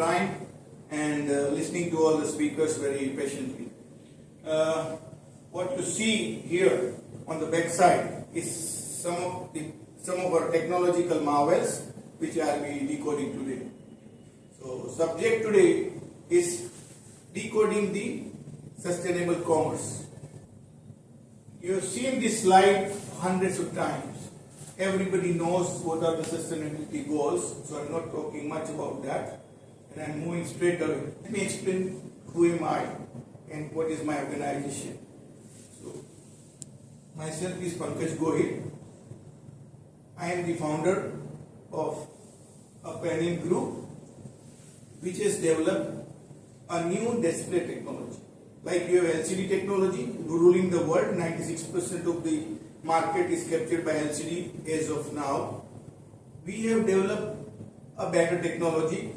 time and listening to all the speakers very patiently. What you see here on the back side is some of our technological marvels which I will be decoding today. So subject today is decoding the sustainable commerce. You have seen this slide hundreds of times. Everybody knows what are the sustainability goals, so I'm not talking much about that, and I'm moving straight away. Let me explain who am I and what is my organization. So, myself is Pankaj Gohil. I am the founder of a Panin group which has developed a new display technology. Like you have LCD technology ruling the world, 96% of the market is captured by LCD as of now. We have developed a better technology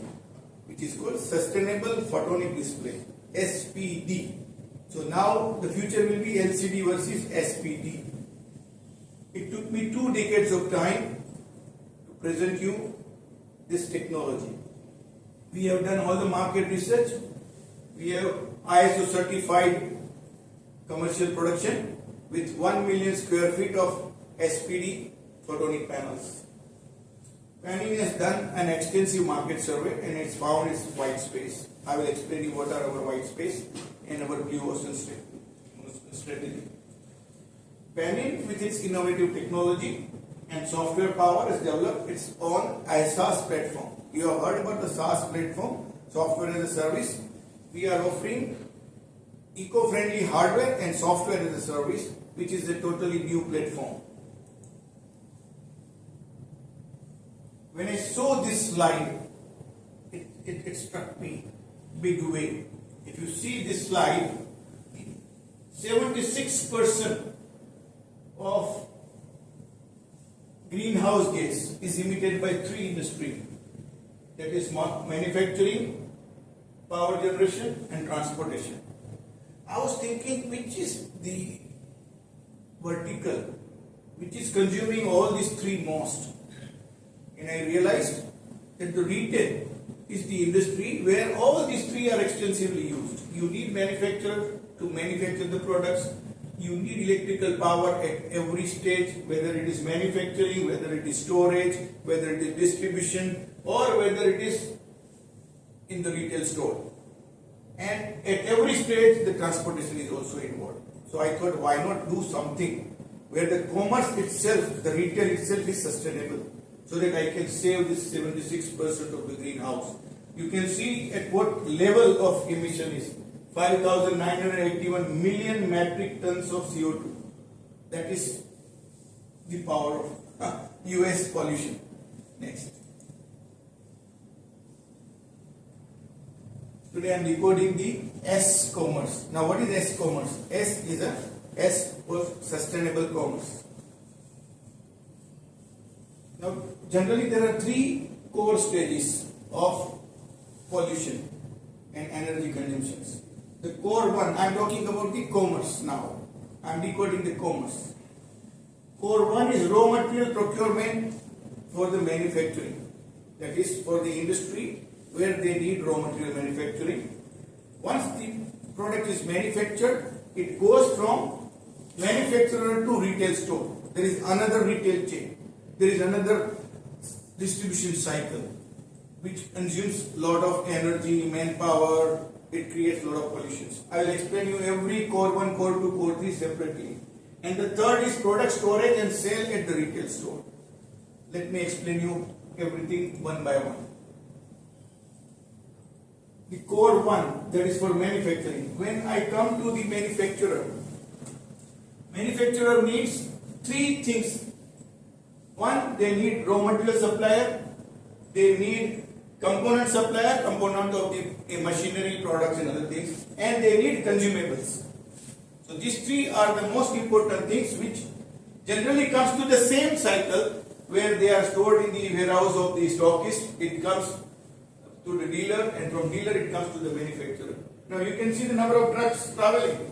which is called Sustainable Photonic Display, SPD. So now the future will be LCD versus SPD. It took me 2 decades of time to present you this technology. We have done all the market research. We have ISO certified commercial production with 1 million square feet of SPD photonic panels. Panin has done an extensive market survey and it's found its white space. I will explain you what are our white space and our blue ocean strategy. Panin, with its innovative technology and software power, has developed its own SaaS platform. You have heard about the SaaS platform, software as a service. We are offering eco-friendly hardware and software as a service, which is a totally new platform. When I saw this slide, it struck me big way. If you see this slide, 76% of greenhouse gas is emitted by 3 industries. That is manufacturing, power generation and transportation. I was thinking which is the vertical which is consuming all these 3 most, and I realized that the retail is the industry where all these 3 are extensively used. You need manufacturer to manufacture the products. You need electrical power at every stage, whether it is manufacturing, whether it is storage, whether it is distribution, or whether it is in the retail store. And at every stage, the transportation is also involved. So I thought, why not do something where the commerce itself, the retail itself is sustainable, so that I can save this 76% of the greenhouse. You can see at what level of emission is 5,981 million metric tons of CO2. That is the power of US pollution. Next. Today I am decoding the S commerce. Now what is S commerce? S for sustainable commerce. Now generally there are 3 core stages of pollution and energy consumptions. The core one, I am talking about the commerce now. I am decoding the commerce. Core one is raw material procurement for the manufacturing. That is for the industry where they need raw material manufacturing. Once the product is manufactured, it goes from manufacturer to retail store. There is another retail chain. There is another distribution cycle which consumes a lot of energy, manpower. It creates a lot of pollutions. I will explain you every core 1, core 2, core 3 separately. And the third is product storage and sale at the retail store. Let me explain you everything one by one. The core 1, that is for manufacturing. When I come to the manufacturer needs 3 things. 1, they need raw material supplier, they need component supplier, component of the machinery, products and other things, and they need consumables. So these 3 are the most important things which generally comes to the same cycle where they are stored in the warehouse of the stockist. It comes to the dealer, and from dealer it comes to the manufacturer. Now you can see the number of trucks traveling.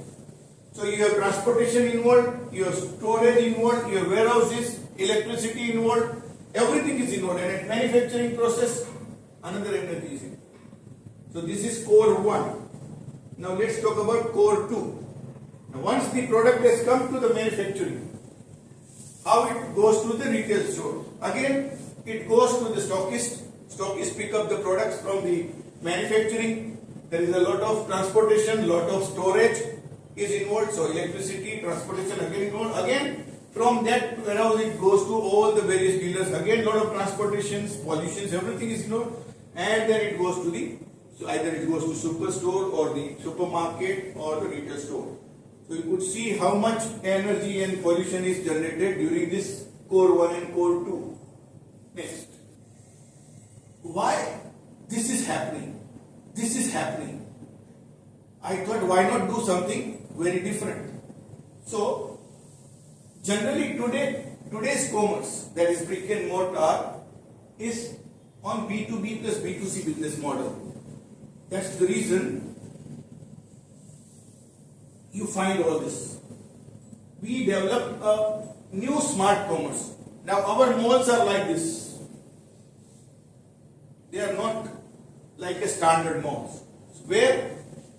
So you have transportation involved, you have storage involved, you have warehouses, electricity involved, everything is involved, and at manufacturing process another energy is involved. So this is core 1. Now let's talk about core 2. Now once the product has come to the manufacturing, how it goes to the retail store? Again, it goes to the stockist. Stockists pick up the products from the manufacturing. There is a lot of transportation, lot of storage is involved. So electricity, transportation again involved. Again, from that warehouse it goes to all the various dealers. Again, lot of transportations, pollutions, everything is involved. And then it goes to the, so either it goes to superstore or the supermarket or the retail store. So you could see how much energy and pollution is generated during this core 1 and core 2. Next. Why this is happening? This is happening. I thought, why not do something very different? So, generally today's commerce, that is brick and mortar, is on B2B plus B2C business model. That's the reason you find all this. We developed a new smart commerce. Now our malls are like this. They are not like a standard malls, where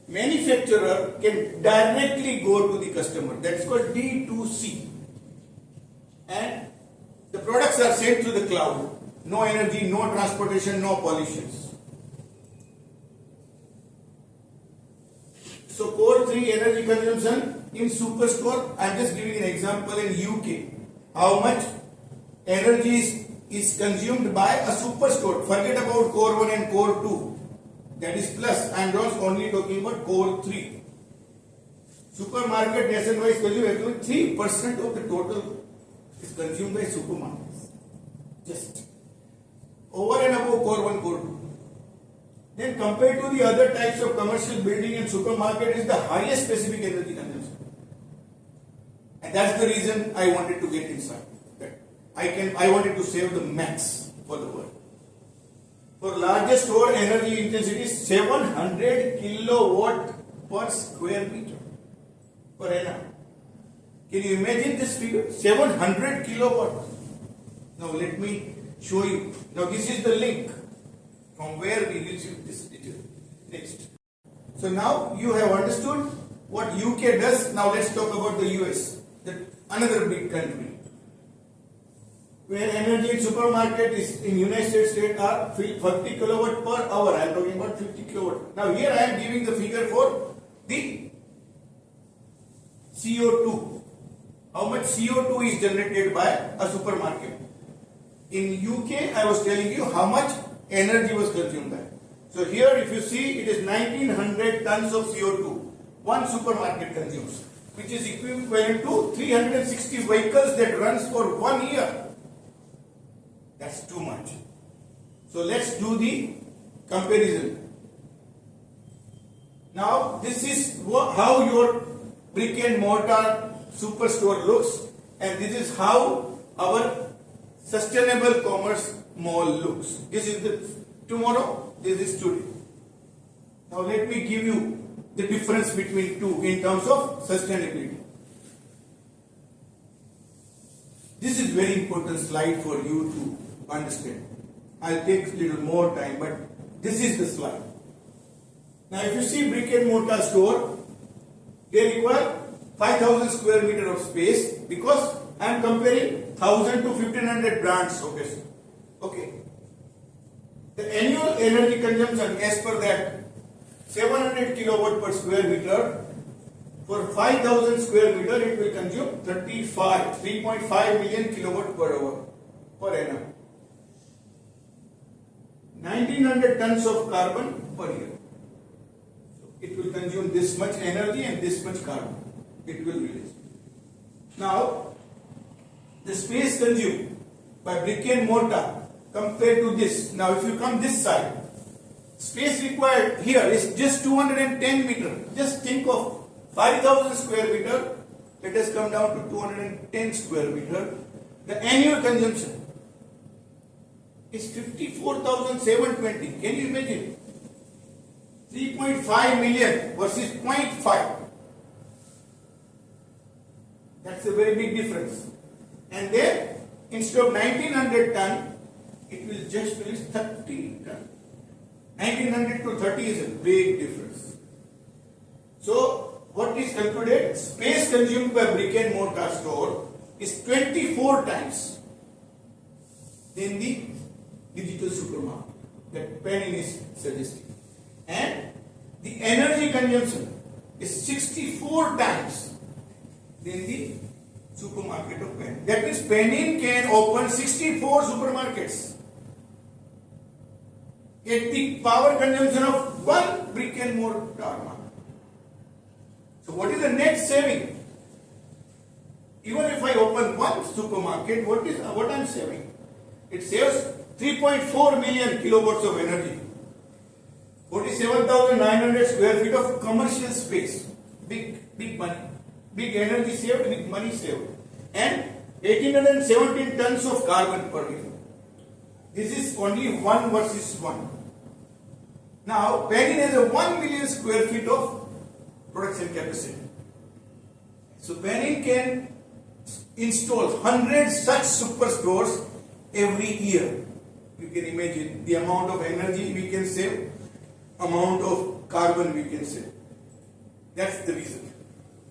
manufacturer can directly go to the customer. That's called D2C. And the products are sent to the cloud. No energy, no transportation, no pollutions. So core 3, energy consumption in superstore. I am just giving an example in UK. How much energy is consumed by a superstore. Forget about core 1 and core 2. That is plus. I am just only talking about core 3. Supermarket nationwide consume 3% of the total is consumed by supermarkets. Just over and above core 1, core 2. Then compared to the other types of commercial building and supermarket is the highest specific energy consumption. And that's the reason I wanted to get inside. I wanted to save the max for the world. For largest store, energy intensity is 700 kilowatt per square meter per annum. Can you imagine this figure? 700 kilowatt. Now let me show you. Now this is the link from where we received this detail. Next. So now you have understood what UK does. Now let's talk about the US, another big country, where energy in supermarket is in United States are 40 kilowatt per hour. I am talking about 50 kilowatt. Now here I am giving the figure for the CO2. How much CO2 is generated by a supermarket. In UK, I was telling you how much energy was consumed by. So here if you see, it is 1900 tons of CO2 one supermarket consumes, which is equivalent to 360 vehicles that runs for 1 year. That's too much. So let's do the comparison. Now this is how your brick and mortar superstore looks, and this is how our sustainable commerce mall looks. This is the tomorrow, this is today. Now let me give you the difference between two in terms of sustainability. This is very important slide for you to understand. I'll take a little more time, but this is the slide. Now if you see brick and mortar store, they require 5000 square meter of space, because I am comparing 1000 to 1500 brands. Okay. The annual energy consumption as per that 700 kilowatt per square meter. For 5000 square meter, it will consume 3.5 million kilowatt per hour per annum. 1900 tons of carbon per year. So it will consume this much energy and this much carbon. It will release. Now, the space consumed by brick and mortar compared to this. Now, if you come this side, space required here is just 210 meter. Just think of 5000 square meter. Let us come down to 210 square meter. The annual consumption is 54,720. Can you imagine? 3.5 million versus 0.5. That's a very big difference. And then instead of 1900 ton, it will just release 30 ton. 1900 to 30 is a big difference. So what is concluded? Space consumed by brick and mortar store is 24 times in the digital supermarket that Panin is suggesting, and the energy consumption is 64 times in the supermarket of Panin. That means Panin can open 64 supermarkets at the power consumption of one brick and mortar market. So what is the net saving? Even if I open one supermarket, what I am saving? It saves 3.4 million kilowatts of energy. 47,900 square feet of commercial space. Big money. Big energy saved, big money saved. And 1817 tons of carbon per year. This is only 1 versus 1. Now, Panin has a 1 million square feet of production capacity. So, Panin can install 100 such superstores every year. You can imagine the amount of energy we can save, amount of carbon we can save. That's the reason.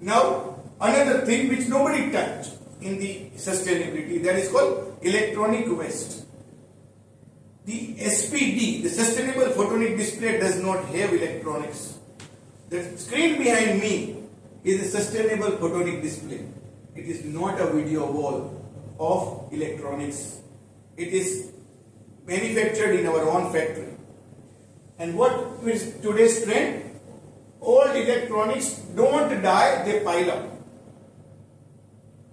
Now, another thing which nobody touched in the sustainability, that is called electronic waste. The SPD, the sustainable photonic display, does not have electronics. The screen behind me is a sustainable photonic display. It is not a video wall of electronics. It is manufactured in our own factory. And what is today's trend? Old electronics don't die, they pile up.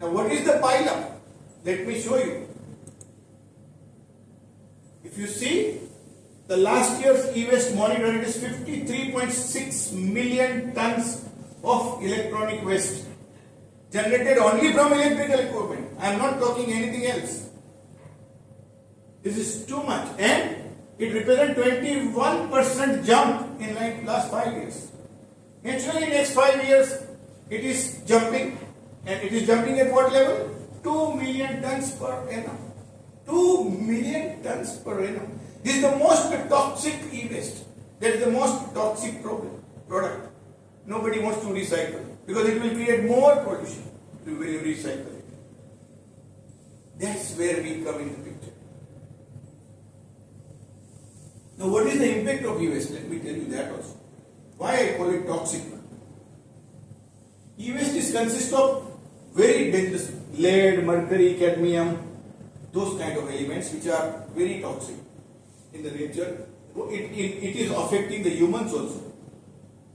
Now what is the pile up? Let me show you. If you see the last year's e-waste monitor, it is 53.6 million tons of electronic waste generated only from electrical equipment. I am not talking anything else. This is too much, and it represents 21% jump in like last 5 years. Naturally, next 5 years it is jumping, and it is jumping at what level? 2 million tons per annum. 2 million tons per annum. This is the most toxic e-waste. That is the most toxic product. Nobody wants to recycle because it will create more pollution when you recycle it. That's where we come into picture. Now, what is the impact of e-waste? Let me tell you that also. Why I call it toxic? E-waste consists of very dangerous lead, mercury, cadmium, those kind of elements which are very toxic in the nature. It is affecting the humans also.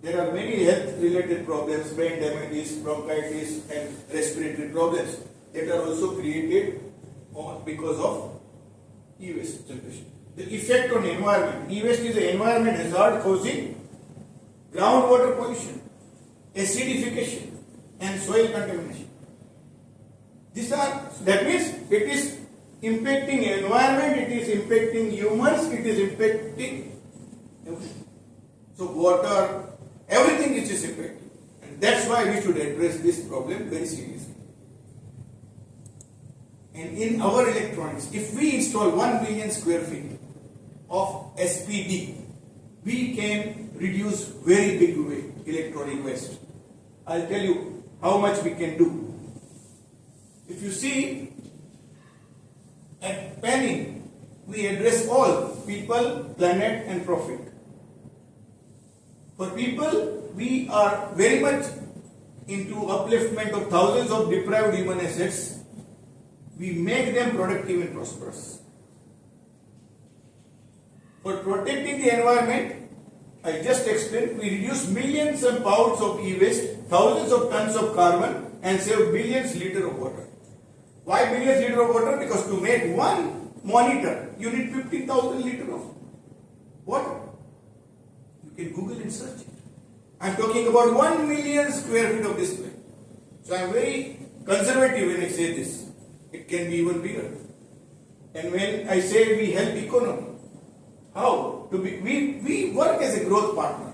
There are many health related problems, brain damages, bronchitis and respiratory problems that are also created because of e-waste generation. The effect on environment. E-waste is an environment hazard causing groundwater pollution, acidification and soil contamination. That means it is impacting environment, it is impacting humans, it is impacting everything. So water, everything is just impacting. And that's why we should address this problem very seriously. And in our electronics, if we install 1 million square feet of SPD, we can reduce very big electronic waste. I'll tell you how much we can do. If you see, at Panin, we address all people, planet and profit. For people, we are very much into upliftment of thousands of deprived human assets. We make them productive and prosperous. For protecting the environment, I just explained, we reduce millions of pounds of e-waste, thousands of tons of carbon and save billions liters of water. Why billions liters of water? Because to make one monitor, you need 50,000 liters of water. You can Google and search it. I am talking about 1 million square feet of display. So I am very conservative when I say this. It can be even bigger. And when I say we help economy, how? We work as a growth partner.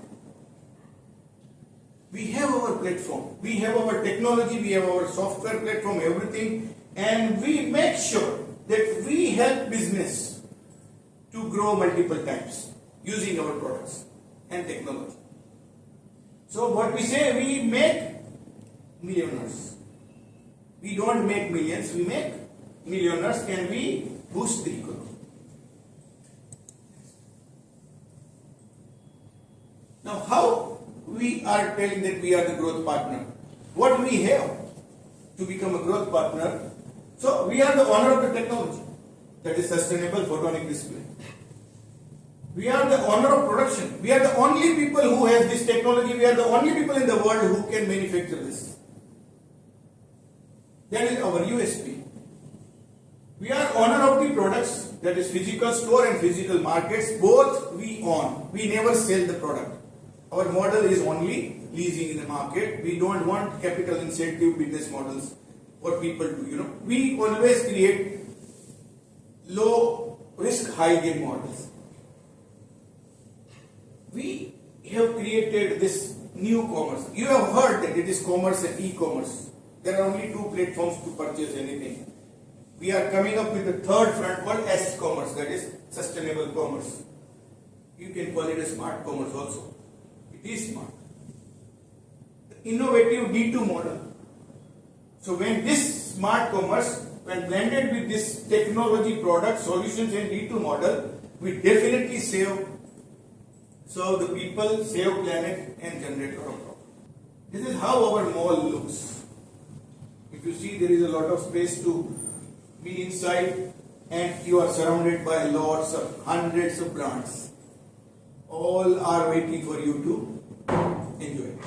We have our platform, we have our technology, we have our software platform, everything, and we make sure that we help business to grow multiple times. using our products and technology. So what we say, we make millionaires. We don't make millions, we make millionaires, and we boost the economy. Now, how we are telling that we are the growth partner? What we have to become a growth partner? So, we are the owner of the technology, that is sustainable photonic display. We are the owner of production. We are the only people who have this technology. We are the only people in the world who can manufacture this. That is our USP. We are owner of the products, that is physical store and physical markets. Both we own. We never sell the product. Our model is only leasing in the market. We don't want capital incentive business models. What people do, we always create low risk, high gain models. We have created this new commerce. You have heard that it is commerce and e-commerce. There are only two platforms to purchase anything. We are coming up with a third front called S-commerce, that is sustainable commerce. You can call it a smart commerce also. It is smart. The innovative D2 model. So when this smart commerce, when blended with this technology product, solutions and D2 model, we definitely serve the people, save planet and generate a lot of profit. This is how our mall looks. If you see, there is a lot of space to be inside, and you are surrounded by lots of hundreds of brands. All are waiting for you to enjoy.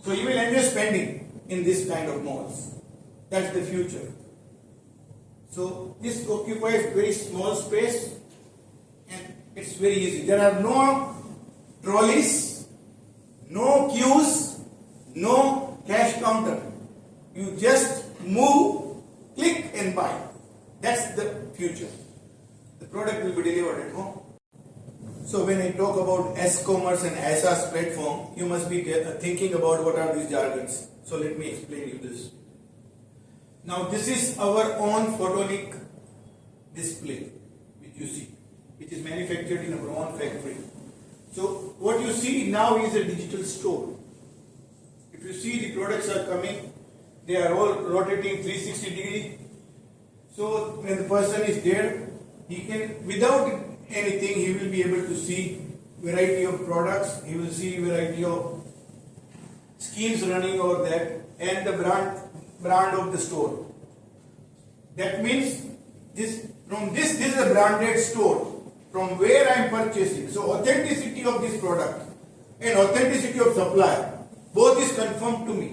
So you will enjoy spending in this kind of malls. That's the future. So this occupies very small space and it's very easy. There are no trolleys, no queues, no cash counter. You just move, click and buy. That's the future. The product will be delivered at home. So when I talk about S-commerce and SaaS platform, you must be thinking about what are these jargons. So let me explain you this. Now this is our own photonic display, which you see, which is manufactured in our own factory. So what you see now is a digital store. If you see, the products are coming, they are all rotating 360 degrees. So when the person is there, he can, without anything, he will be able to see variety of products, he will see variety of schemes running over that, and the brand of the store. That means this is a branded store from where I am purchasing. So authenticity of this product and authenticity of supply, both is confirmed to me,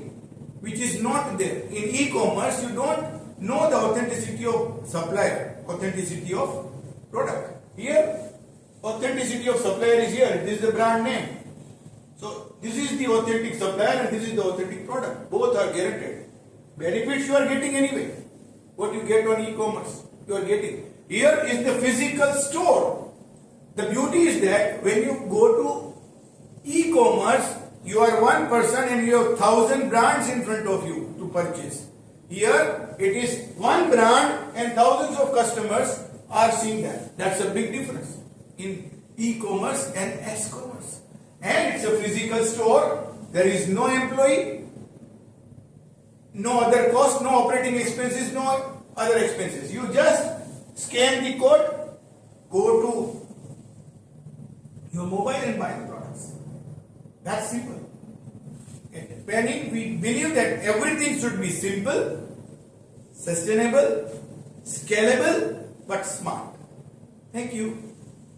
which is not there. In e-commerce, you don't know the authenticity of supplier, authenticity of product. Here, authenticity of supplier is here. This is the brand name. So this is the authentic supplier and this is the authentic product. Both are guaranteed. Benefits you are getting anyway. What you get on e-commerce, you are getting. Here is the physical store. The beauty is that when you go to e-commerce, you are one person and you have 1,000 brands in front of you to purchase. Here it is one brand and thousands of customers are seeing that. That's a big difference in e-commerce and S-commerce. And it's a physical store. There is no employee, no other cost, no operating expenses, no other expenses. You just scan the code, go to your mobile and buy the products. That's simple. At Panin, we believe that everything should be simple, sustainable, scalable, but smart. Thank you.